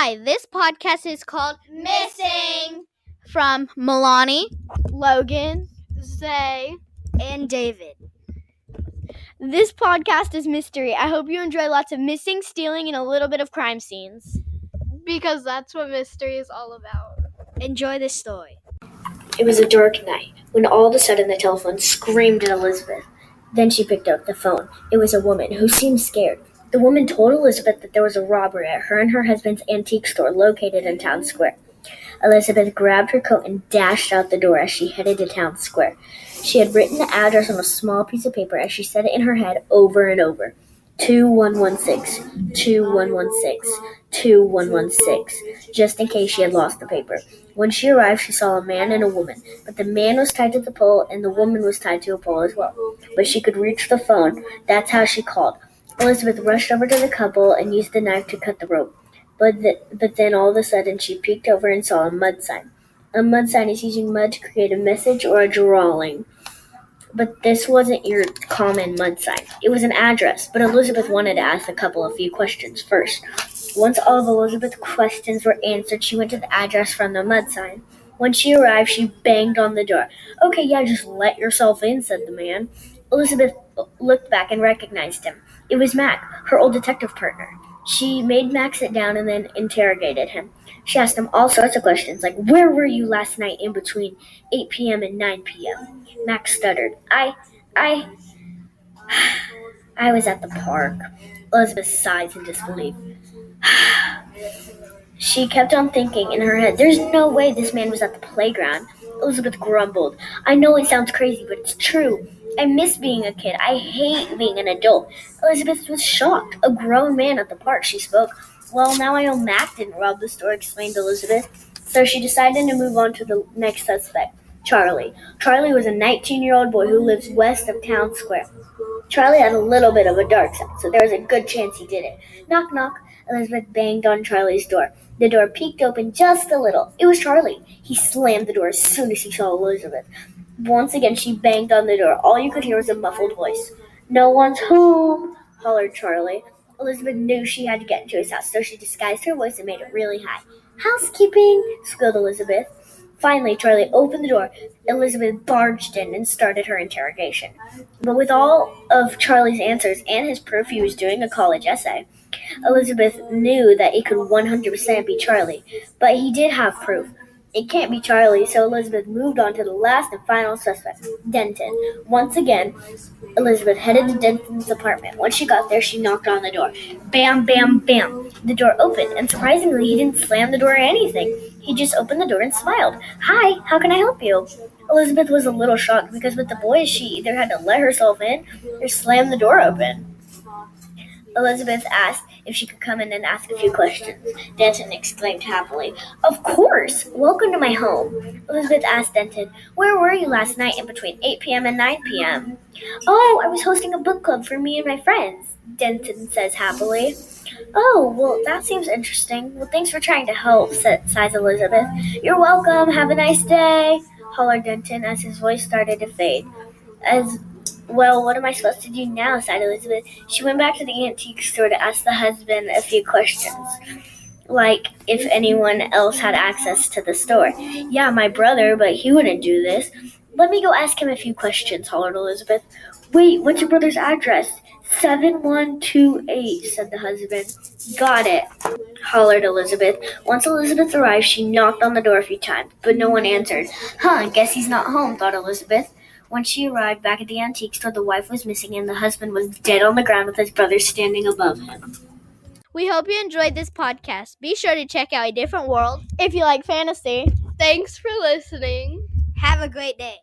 Hi, this podcast is called Missing from Milani, Logan, Zay, and David. This podcast is mystery. I hope you enjoy lots of missing, stealing, and a little bit of crime scenes. Because that's what mystery is all about. Enjoy this story. It was a dark night when all of a sudden the telephone screamed at Elizabeth. Then she picked up the phone. It was a woman who seemed scared. The woman told Elizabeth that there was a robbery at her and her husband's antique store located in Town Square. Elizabeth grabbed her coat and dashed out the door as she headed to Town Square. She had written the address on a small piece of paper as she said it in her head over and over. 2116, 2116, 2116, just in case she had lost the paper. When she arrived, she saw a man and a woman, but the man was tied to the pole and the woman was tied to a pole as well. But she could reach the phone. That's how she called. Elizabeth rushed over to the couple and used the knife to cut the rope. But then all of a sudden she peeked over and saw a mud sign. A mud sign is using mud to create a message or a drawing. But this wasn't your common mud sign. It was an address, but Elizabeth wanted to ask the couple a few questions first. Once all of Elizabeth's questions were answered, she went to the address from the mud sign. When she arrived, she banged on the door. "Okay, yeah, just let yourself in," said the man. Elizabeth looked back and recognized him. It was Mac, her old detective partner. She made Mac sit down and then interrogated him. She asked him all sorts of questions, like, "Where were you last night in between 8 p.m. and 9 p.m.? Mac stuttered. I was at the park." Elizabeth sighed in disbelief. She kept on thinking in her head, "There's no way this man was at the playground." Elizabeth grumbled. "I know it sounds crazy, but it's true. I miss being a kid. I hate being an adult." Elizabeth was shocked. A grown man at the park, she spoke. "Well, now I know Mac didn't rob the store," explained Elizabeth. So she decided to move on to the next suspect, Charlie. Charlie was a 19-year-old boy who lives west of Town Square. Charlie had a little bit of a dark side, so there was a good chance he did it. Knock, knock. Elizabeth banged on Charlie's door. The door peeked open just a little. It was Charlie. He slammed the door as soon as he saw Elizabeth. Once again, she banged on the door. All you could hear was a muffled voice. "No one's home," hollered Charlie. Elizabeth knew she had to get into his house, so she disguised her voice and made it really high. "Housekeeping," squealed Elizabeth. Finally, Charlie opened the door. Elizabeth barged in and started her interrogation. But with all of Charlie's answers and his proof he was doing a college essay, Elizabeth knew that it could 100% be Charlie. But he did have proof. It can't be Charlie, so Elizabeth moved on to the last and final suspect, Denton. Once again, Elizabeth headed to Denton's apartment. When she got there, she knocked on the door. Bam, bam, bam. The door opened, and surprisingly, he didn't slam the door or anything. He just opened the door and smiled. "Hi, how can I help you?" Elizabeth was a little shocked because with the boys, she either had to let herself in or slam the door open. Elizabeth asked if she could come in and ask a few questions. Denton exclaimed happily, "Of course! Welcome to my home." Elizabeth asked Denton, "Where were you last night in between 8 p.m. and 9 p.m.? "Oh, I was hosting a book club for me and my friends," Denton says happily. "Oh, well, that seems interesting. Well, thanks for trying to help," sighs Elizabeth. "You're welcome. Have a nice day," hollered Denton as his voice started to fade. "Well, what am I supposed to do now?" sighed Elizabeth. She went back to the antique store to ask the husband a few questions, like if anyone else had access to the store. "Yeah, my brother, but he wouldn't do this." "Let me go ask him a few questions," hollered Elizabeth. "Wait, what's your brother's address?" 7128, said the husband. "Got it," hollered Elizabeth. Once Elizabeth arrived, she knocked on the door a few times, but no one answered. Guess he's not home, thought Elizabeth. When she arrived back at the antique store, the wife was missing and the husband was dead on the ground with his brother standing above him. We hope you enjoyed this podcast. Be sure to check out A Different World if you like fantasy. Thanks for listening. Have a great day.